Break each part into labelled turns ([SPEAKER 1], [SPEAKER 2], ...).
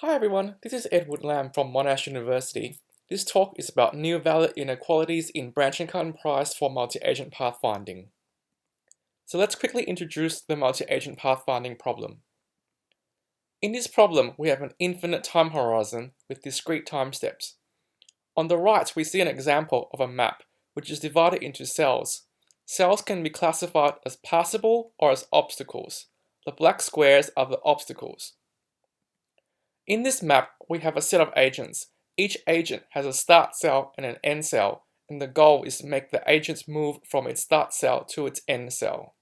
[SPEAKER 1] Hi everyone, this is Edward Lamb from Monash University. This talk is about new valid inequalities in branching cut and price for multi-agent pathfinding. So let's quickly introduce the multi-agent pathfinding problem. In this problem, we have an infinite time horizon with discrete time steps. On the right, we see an example of a map which is divided into cells. Cells can be classified as passable or as obstacles. The black squares are the obstacles. In this map, we have a set of agents. Each agent has a start cell and an end cell, and the goal is to make the agents move from its start cell to its end cell.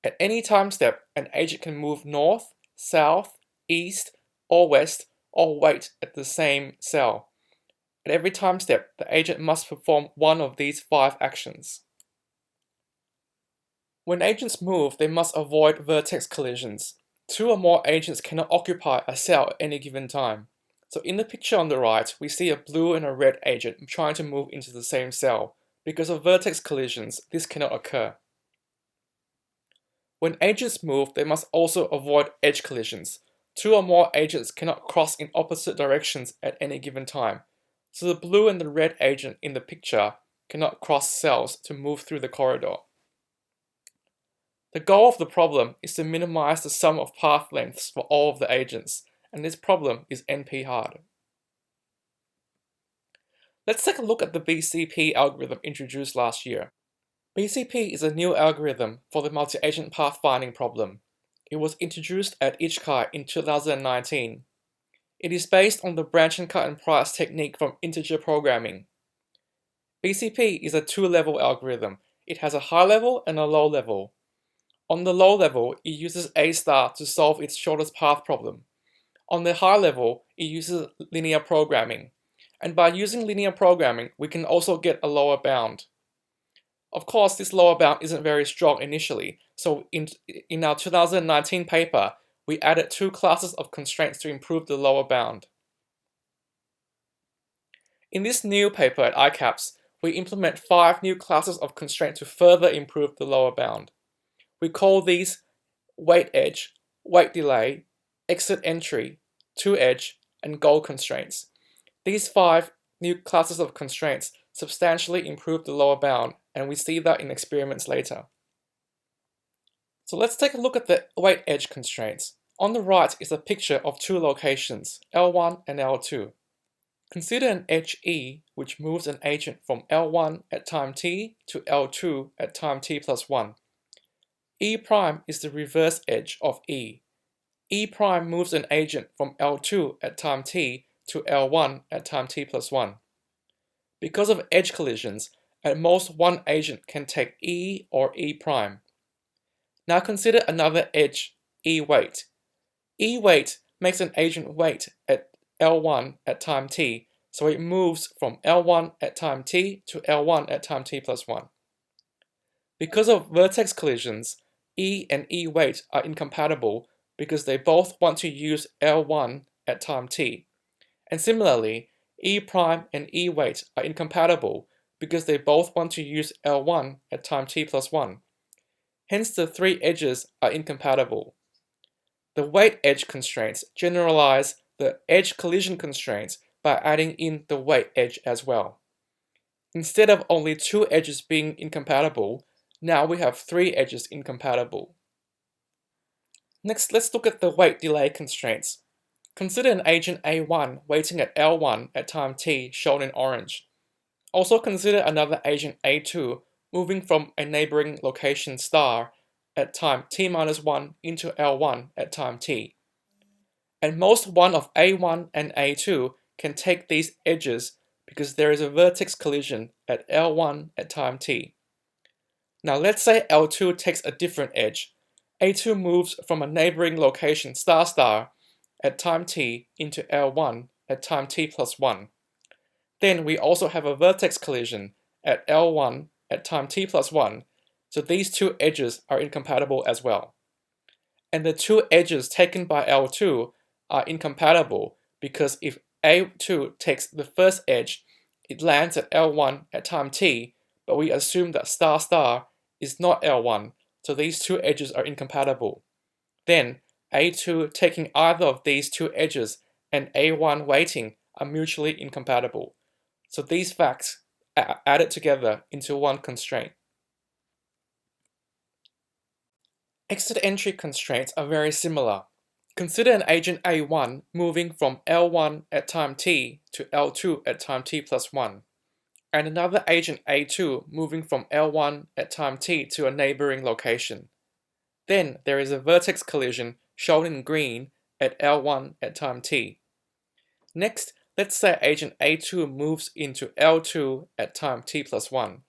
[SPEAKER 1] At any time step, an agent can move north, south, east, or west, or wait at the same cell. At every time step, the agent must perform one of these 5 actions. When agents move, they must avoid vertex collisions. 2 or more agents cannot occupy a cell at any given time. So in the picture on the right, we see a blue and a red agent trying to move into the same cell. Because of vertex collisions, this cannot occur. When agents move, they must also avoid edge collisions. 2 or more agents cannot cross in opposite directions at any given time. So the blue and the red agent in the picture cannot cross cells to move through the corridor. The goal of the problem is to minimize the sum of path lengths for all of the agents, and this problem is NP-hard. Let's take a look at the BCP algorithm introduced last year. BCP is a new algorithm for the multi-agent pathfinding problem. It was introduced at ICAPS in 2019. It is based on the branch and cut and price technique from integer programming. BCP is a 2-level algorithm. It has a high level and a low level. On the low level, it uses A* to solve its shortest path problem. On the high level, it uses linear programming. And by using linear programming, we can also get a lower bound. Of course, this lower bound isn't very strong initially, so in our 2019 paper, we added 2 classes of constraints to improve the lower bound. In this new paper at ICAPS, we implement 5 new classes of constraints to further improve the lower bound. We call these wait edge, wait delay, exit entry, to edge, and goal constraints. These 5 new classes of constraints substantially improve the lower bound, and we see that in experiments later. So let's take a look at the wait edge constraints. On the right is a picture of 2 locations, L1 and L2. Consider an edge E, which moves an agent from L1 at time t to L2 at time t plus 1. E' is the reverse edge of E. E' moves an agent from L2 at time t to L1 at time t plus 1. Because of edge collisions, at most one agent can take E or E'. Now consider another edge, E wait. E wait makes an agent wait at L1 at time t, so it moves from L1 at time t to L1 at time t plus 1. Because of vertex collisions, E and E wait are incompatible because they both want to use L1 at time t. And similarly, E' and E wait are incompatible because they both want to use L1 at time t plus 1. Hence the 3 edges are incompatible. The wait edge constraints generalize the edge collision constraints by adding in the wait edge as well. Instead of only 2 edges being incompatible, now we have 3 edges incompatible. Next, let's look at the wait delay constraints. Consider an agent A1 waiting at L1 at time t, shown in orange. Also consider another agent A2 moving from a neighboring location star at time t-1 into L1 at time t. At most one of A1 and A2 can take these edges because there is a vertex collision at L1 at time t. Now let's say L2 takes a different edge. A2 moves from a neighboring location star at time t into L1 at time t plus 1. Then we also have a vertex collision at L1 at time t plus 1, so these 2 edges are incompatible as well. And the 2 edges taken by L2 are incompatible because if A2 takes the first edge, it lands at L1 at time t, but we assume that star is not L1, so these 2 edges are incompatible. Then A2 taking either of these two edges and A1 weighting are mutually incompatible. So these facts are added together into one constraint. Exit entry constraints are very similar. Consider an agent A1 moving from L1 at time t to L2 at time t plus 1, and another agent A2 moving from L1 at time t to a neighboring location. Then there is a vertex collision shown in green at L1 at time t. Next, let's say agent A2 moves into L2 at time t plus 1.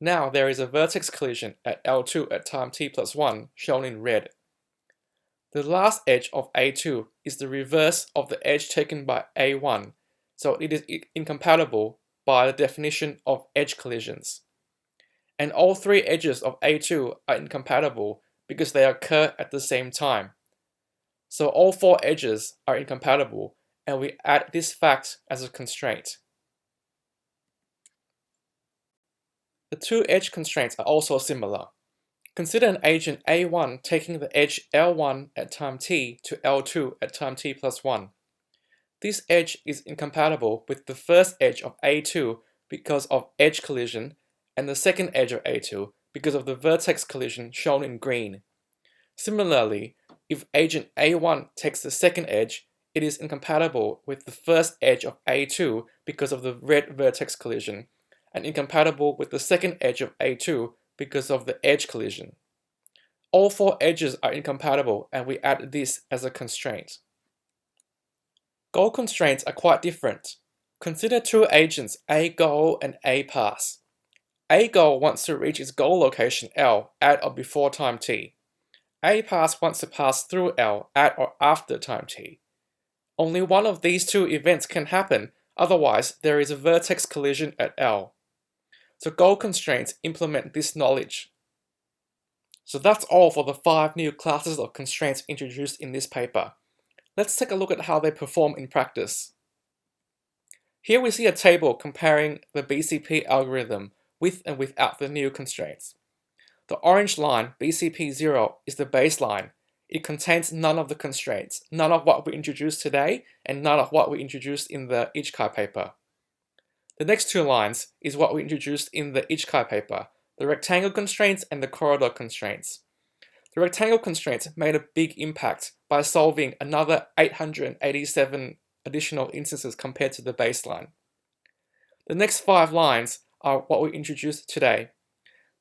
[SPEAKER 1] Now there is a vertex collision at L2 at time t plus 1 shown in red. The last edge of A2 is the reverse of the edge taken by A1, so it is incompatible by the definition of edge collisions. And all three edges of A2 are incompatible because they occur at the same time. So all four edges are incompatible, and we add this fact as a constraint. The two edge constraints are also similar. Consider an agent A1 taking the edge L1 at time t to L2 at time t plus 1. This edge is incompatible with the first edge of A2 because of edge collision, and the second edge of A2 because of the vertex collision shown in green. Similarly, if agent A1 takes the second edge, it is incompatible with the first edge of A2 because of the red vertex collision, and incompatible with the second edge of A2 because of the edge collision. All four edges are incompatible, and we add this as a constraint. Goal constraints are quite different. Consider two agents A goal and A pass. A goal wants to reach its goal location L at or before time t. A pass wants to pass through L at or after time t. Only one of these two events can happen, otherwise there is a vertex collision at L. So goal constraints implement this knowledge. So that's all for the 5 new classes of constraints introduced in this paper. Let's take a look at how they perform in practice. Here we see a table comparing the BCP algorithm with and without the new constraints. The orange line, BCP0, is the baseline. It contains none of the constraints, none of what we introduced today, and none of what we introduced in the ICAPS paper. The next two lines is what we introduced in the ICAPS paper, the rectangle constraints and the corridor constraints. The rectangle constraints made a big impact by solving another 887 additional instances compared to the baseline. The next 5 lines are what we introduced today.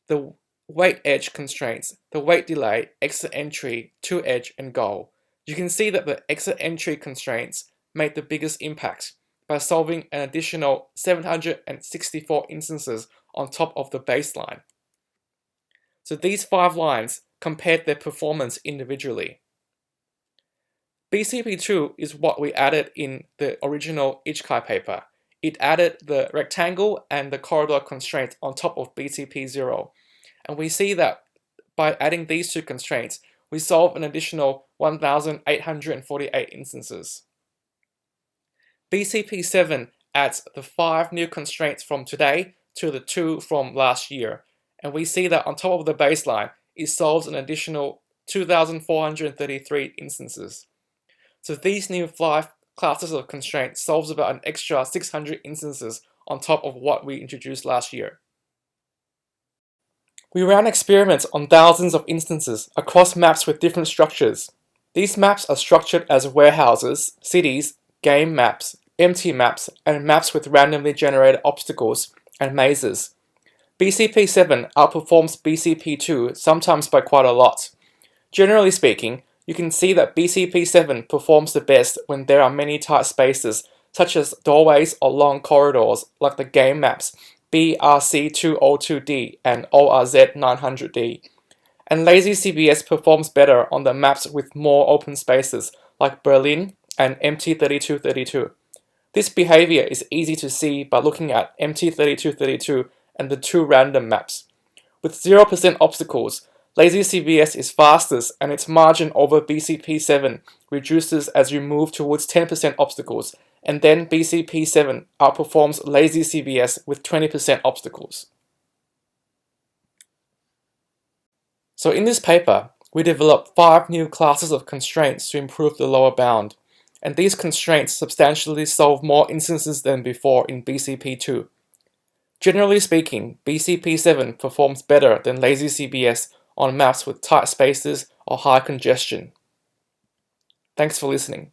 [SPEAKER 1] The weight edge constraints, the weight delay, exit entry, to edge, and goal. You can see that the exit entry constraints made the biggest impact by solving an additional 764 instances on top of the baseline. So these 5 lines compared their performance individually. BCP2 is what we added in the original ICAPS paper. It added the rectangle and the corridor constraints on top of BCP0. And we see that by adding these two constraints, we solve an additional 1,848 instances. BCP7 adds the 5 new constraints from today to the 2 from last year. And we see that on top of the baseline, it solves an additional 2,433 instances. So these new 5 classes of constraints solves about an extra 600 instances on top of what we introduced last year. We ran experiments on thousands of instances across maps with different structures. These maps are structured as warehouses, cities, game maps, empty maps, and maps with randomly generated obstacles and mazes. BCP7 outperforms BCP2 sometimes by quite a lot. Generally speaking, you can see that BCP7 performs the best when there are many tight spaces, such as doorways or long corridors like the game maps BRC202D and ORZ900D. And Lazy CBS performs better on the maps with more open spaces like Berlin and MT3232. This behavior is easy to see by looking at MT3232 and the 2 random maps. With 0% obstacles, Lazy CBS is fastest and its margin over BCP7 reduces as you move towards 10% obstacles, and then BCP7 outperforms Lazy CBS with 20% obstacles. So in this paper, we developed 5 new classes of constraints to improve the lower bound, and these constraints substantially solve more instances than before in BCP2. Generally speaking, BCP7 performs better than lazy CBS on maps with tight spaces or high congestion. Thanks for listening.